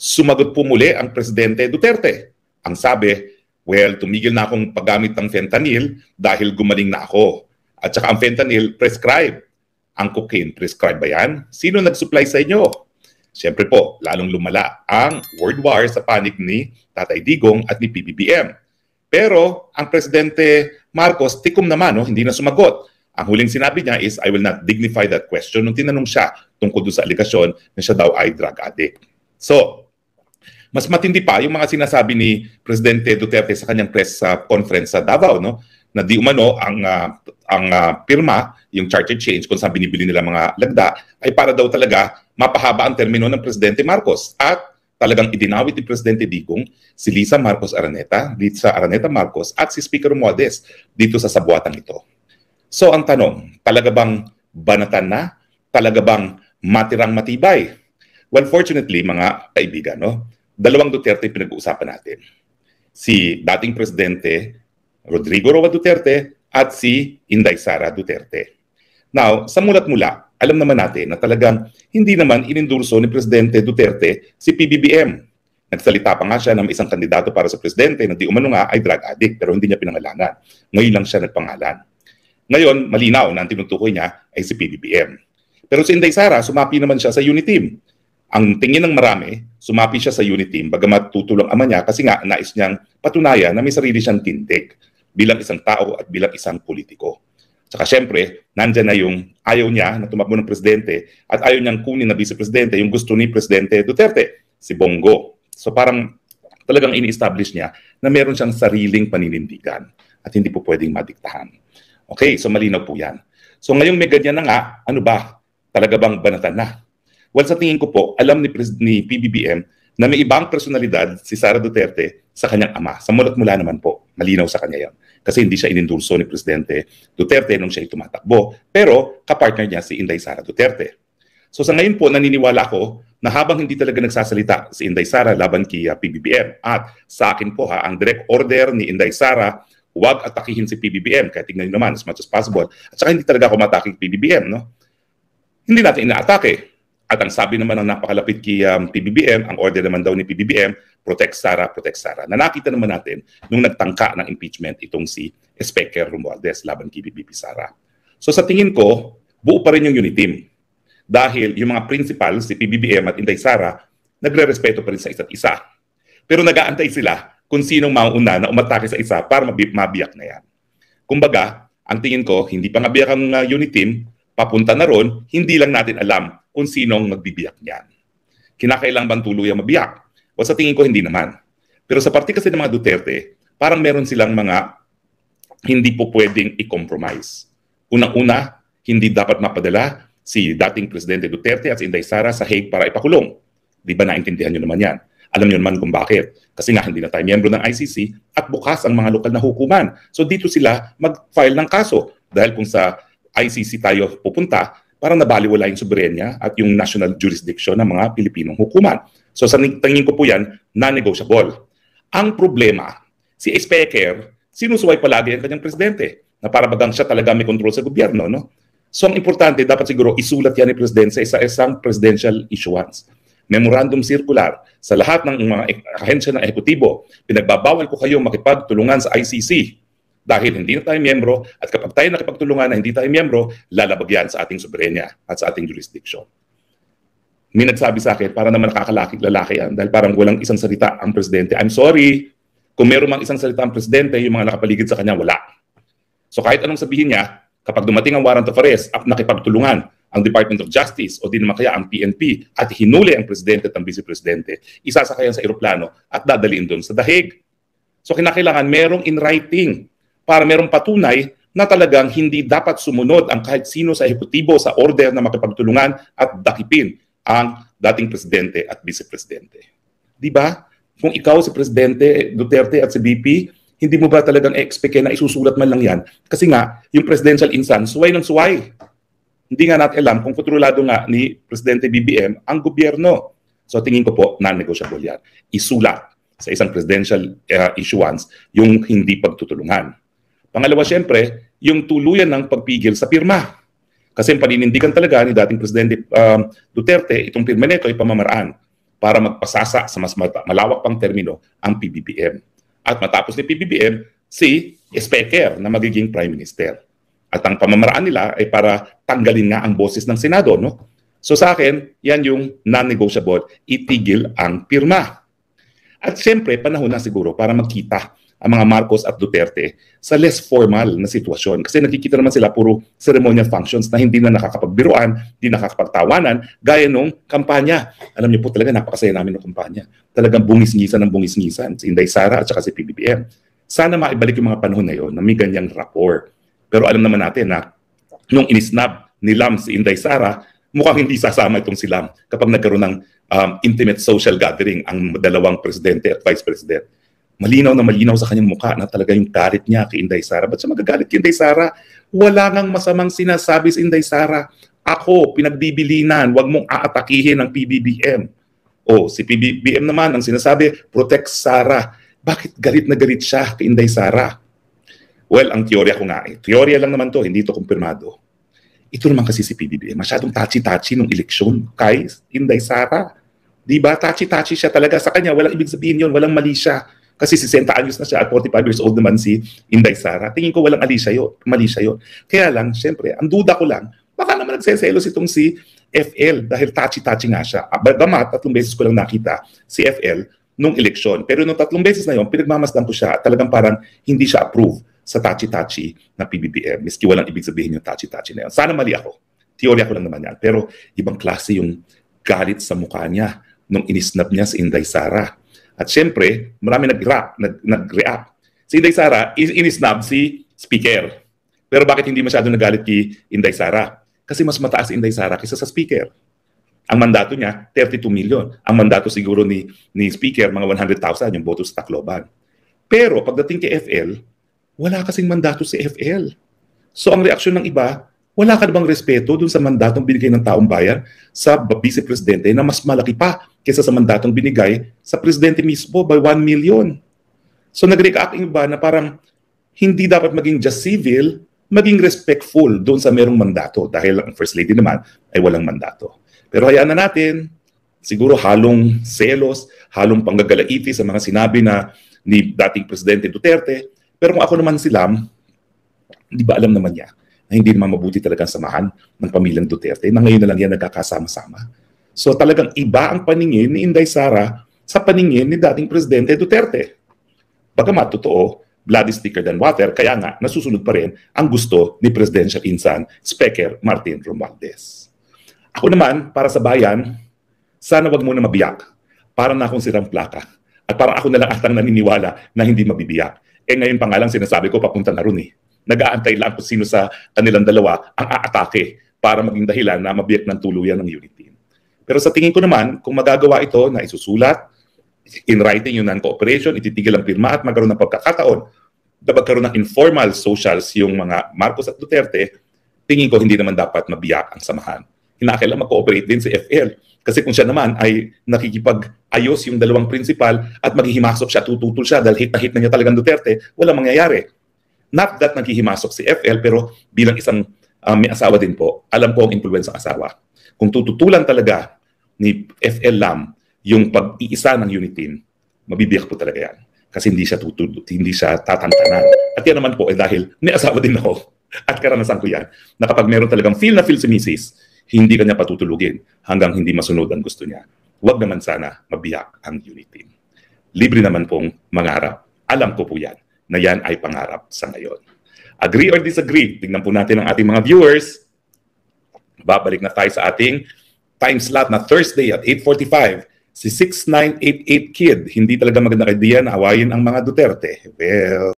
Sumagot po muli ang Presidente Duterte. Ang sabi, well, tumigil na akong paggamit ng fentanyl dahil gumaling na ako. At saka ang fentanyl prescribed. Ang cocaine prescribed ba yan? Sino nag-supply sa inyo? Siyempre po, lalong lumala ang word war sa panig ni Tatay Digong at ni PBBM. Pero ang Presidente Marcos, tikom naman, no? Hindi na sumagot. Ang huling sinabi niya is, I will not dignify that question nung tinanong siya tungkol doon sa aligasyon na siya daw ay drug addict. So, mas matindi pa yung mga sinasabi ni Presidente Duterte sa kanyang press conference sa Davao, no? Na di umano ang pirma, yung charter change kung saan binibili nila mga lagda, ay para daw talaga mapahaba ang termino ng Presidente Marcos. At talagang idinawit ni Presidente Digong si Lisa Araneta Marcos at si Speaker Romualdez dito sa sabuatang ito. So ang tanong, talaga bang banatan na? Talaga bang matirang matibay? Well, fortunately, mga kaibigan, no? Dalawang Duterte pinag-uusapan natin. Si dating Presidente Rodrigo Roa Duterte at si Inday Sara Duterte. Now, sa mulat-mula, alam naman natin na talagang hindi naman inendorso ni Presidente Duterte si PBBM. Nagsalita pa nga siya ng isang kandidato para sa presidente na di umano nga ay drug addict pero hindi niya pinangalanan. Ngayon lang siya nagpangalan. Ngayon, malinaw na ang tinutukoy niya ay si PBBM. Pero si Inday Sara, sumapi naman siya sa Uniteam. Ang tingin ng marami, sumapi siya sa Uniteam bagamat tutulong ama niya kasi nga nais niyang patunayan na may sarili siyang tindig bilang isang tao at bilang isang politiko. Saka syempre, nandyan na yung ayaw niya na tumakbo ng presidente at ayaw niyang kunin na vice-presidente yung gusto ni Presidente Duterte, si Bongo. So parang talagang ini-establish niya na meron siyang sariling paninindigan at hindi po pwedeng madiktahan. Okay, so malinaw po yan. So ngayong may ganyan na nga, ano ba? Talaga bang banatan na? Well, sa tingin ko po, alam ni PBBM na may ibang personalidad si Sara Duterte sa kanyang ama. Sa mulat-mula naman po, malinaw sa kanya yan. Kasi hindi siya inendorso ni Presidente Duterte nung siya tumatakbo. Pero kapartner niya si Inday Sara Duterte. So sa ngayon po, naniniwala ako na habang hindi talaga nagsasalita si Inday Sara laban kay PBBM at sa akin po ang direct order ni Inday Sara, huwag atakihin si PBBM. Kaya tingnan nyo naman as much as possible. At saka hindi talaga ako matake PBBM. No? Hindi natin inaatake. At ang sabi naman ng napakalapit kay PBBM, ang order naman daw ni PBBM, protect Sara, protect Sara. Na nakita naman natin nung nagtangka ng impeachment itong si Speaker Romualdez laban kay PBB Sara. So sa tingin ko, buo pa rin yung Uniteam. Dahil yung mga principal, si PBBM at Inday Sara, nagre-respeto pa rin sa isa't isa. Pero nag-aantay sila kung sinong mauna na umatake sa isa para mabiyak na yan. Kumbaga, ang tingin ko, hindi pa nga biyak ang Uniteam, papunta na ron, hindi lang natin alam kung sinong magbibiyak niyan. Kinakailang bang tuluyang mabiyak? O sa tingin ko, hindi naman. Pero sa parte kasi ng mga Duterte, parang meron silang mga hindi po pwedeng i-compromise. Unang-una, hindi dapat mapadala si dating Presidente Duterte at si Inday Sara sa Hague para ipakulong. Di ba naintindihan nyo naman yan? Alam nyo naman kung bakit. Kasi nga hindi na tayo miyembro ng ICC at bukas ang mga lokal na hukuman. So dito sila mag-file ng kaso. Dahil kung sa ICC tayo pupunta, parang nabaliwala yung soberenya at yung national jurisdiction ng mga Pilipinong hukuman. So sa tingin ko po yan, non-negotiable. Ang problema, si Speaker, sinusuway palagi ang kanyang presidente na para bagang siya talaga may control sa gobyerno. No? So ang importante, dapat siguro isulat yan ni Presidente sa isang presidential issuance. Memorandum circular sa lahat ng mga ahensya ng ehekutibo. Pinagbabawal ko kayo makipagtulungan sa ICC. Dahil hindi na tayo miyembro at kapag tayo nakipagtulungan na hindi tayo miyembro, lalabag yan sa ating soberenya at sa ating jurisdiction. May nagsabi sa akin, para naman lalaki yan dahil parang walang isang salita ang presidente. I'm sorry, kung meron mang isang salita ang presidente, yung mga nakapaligid sa kanya, wala. So kahit anong sabihin niya, kapag dumating ang warrant of arrest at nakipagtulungan ang Department of Justice o di naman kaya ang PNP at hinuli ang presidente at ang vice-presidente, isasakayan sa eroplano at dadaliin doon sa The Hague. So kinakailangan merong in writing para merong patunay na talagang hindi dapat sumunod ang kahit sino sa ehekutibo sa order na makipagtulungan at dakipin ang dating presidente at vice-presidente. Di ba? Kung ikaw si Presidente Duterte at si BP, hindi mo ba talagang expect na isusulat man lang yan? Kasi nga, yung presidential instance, suway ng suway. Hindi nga natin alam kung kontrolado nga ni Presidente BBM ang gobyerno. So tingin ko po, non-negotiable yan. Isulat sa isang presidential issuance yung hindi pagtutulungan. Pangalawa, siyempre, yung tuluyan ng pagpigil sa pirma. Kasi paninindigan talaga ni dating Presidente Duterte, itong pirma nito ay pamamaraan para magpasasa sa mas malawak pang termino ang PBBM. At matapos ni PBBM, si Speaker na magiging Prime Minister. At ang pamamaraan nila ay para tanggalin nga ang boses ng Senado, no? So sa akin, yan yung non-negotiable, itigil ang pirma. At siyempre, panahon na siguro para magkita ang mga Marcos at Duterte sa less formal na sitwasyon. Kasi nakikita naman sila puro ceremonial functions na hindi na nakakapagbiruan, hindi nakakapagtawanan, gaya nung kampanya. Alam niyo po talaga, napakasaya namin ng kampanya. Talagang bungis-ngisan ng bungis-ngisan, si Inday Sara at saka si PBBM. Sana maibalik yung mga panahon na yun na may ganyang rapport. Pero alam naman natin na nung inisnab ni Lam si Inday Sara, mukhang hindi sasama itong si Lam kapag nagkaroon ng intimate social gathering ang dalawang presidente at vice president. Malinaw na malinaw sa kanyang mukha na talaga yung galit niya kay Inday Sara. Ba't siya magagalit kay Inday Sara? Wala ngang masamang sinasabi si Inday Sara. Ako, pinagbibilinan, wag mong aatakihin ang PBBM. O, si PBBM naman ang sinasabi, protect Sara. Bakit galit na galit siya kay Inday Sara? Well, ang teorya ko nga, teorya lang naman to, hindi to kumpirmado. Ito naman kasi si PBBM, masyadong touchy-touchy nung eleksyon kay Inday Sara. Diba? Touchy-touchy siya talaga. Sa kanya, walang ibig sabihin yun, walang mali siya. Kasi 60 anyos na siya at 45 years old naman si Inday Sara. Tingin ko walang mali siya yun. Kaya lang, syempre, ang duda ko lang, baka naman nagseselos itong si FL dahil touchy-touchy nga siya. Bagamat, 3 beses ko lang nakita si FL nung eleksyon. Pero nung 3 beses na yun, pinagmamasdan ko siya at talagang parang hindi siya approve sa touchy-touchy na PBBM. Miski walang ibig sabihin yung touchy-touchy na yun. Sana mali ako. Teorya ko lang naman yan. Pero ibang klase yung galit sa mukha niya nung inisnab niya si Inday Sara. At syempre, marami nag-react. Si Inday Sara, inisnab si Speaker. Pero bakit hindi masyado nagalit kay Inday Sara? Kasi mas mataas si Inday Sara kaysa sa Speaker. Ang mandato niya, 32 million. Ang mandato siguro ni Speaker, mga 100,000 yung boto sa Tacloban. Pero pagdating kay FL, wala kasing mandato si FL. So ang reaksyon ng iba, wala ka bang respeto dun sa mandatong binigay ng taong bayan sa vice-presidente na mas malaki pa kaysa sa mandatong binigay sa presidente mismo by 1 million. So nag-react yung iba na parang hindi dapat maging just civil, maging respectful doon sa merong mandato dahil ang First Lady naman ay walang mandato. Pero hayaan na natin, siguro halong selos, halong panggagalaiti sa mga sinabi na ni dating Presidente Duterte. Pero kung ako naman si Lam, hindi ba alam naman niya na hindi naman mabuti talagang samahan ng pamilyang Duterte na ngayon na lang yan nagkakasama-sama. So talagang iba ang paningin ni Inday Sara sa paningin ni dating Presidente Duterte. Bagamat totoo, blood is thicker than water, kaya nga nasusunod pa rin ang gusto ni Presidential Insan Speaker Martin Romualdez. Ako naman, para sa bayan, sana wag muna mabiyak. Para na akong sirang plaka. At parang ako na lang atang naniniwala na hindi mabibiyak. Ngayon pa nga lang sinasabi ko papunta na ron eh. Nag-aantay lang kung sino sa kanilang dalawa ang aatake para maging dahilan na mabiyak ng tuluyan ng unit team. Pero sa tingin ko naman, kung magagawa ito na isusulat, in writing yung non-cooperation, ititigil ang pirma at magkaroon ng pagkakataon na magkaroon ng informal socials yung mga Marcos at Duterte, tingin ko hindi naman dapat mabiyak ang samahan. Kinakailangan mag-cooperate din si FL. Kasi kung siya naman ay nakikipag-ayos yung dalawang principal at maghihimasok siya, tututol siya dahil hit na niya talagang Duterte, walang mangyayari. Not that naghihimasok si FL, pero bilang isang may asawa din po, alam ko ang influence ng asawa. Kung tututulan talaga ni FL Lam yung pag-iisa ng unit team, mabibiyak po talaga yan. Kasi hindi siya tatantanan. At yan naman po dahil may asawa din ako at karanasan ko yan, na kapag meron talagang feel na feel si Mrs., hindi kanya patutulugin hanggang hindi masunod ang gusto niya. Huwag naman sana mabiyak ang unit team. Libre naman pong mangarap. Alam ko po yan, na yan ay pangarap sa ngayon. Agree or disagree? Tingnan po natin ang ating mga viewers. Babalik na tayo sa ating time slot na Thursday at 8:45. Si 6988 Kid, hindi talaga magandang idea na awayin ang mga Duterte. Well,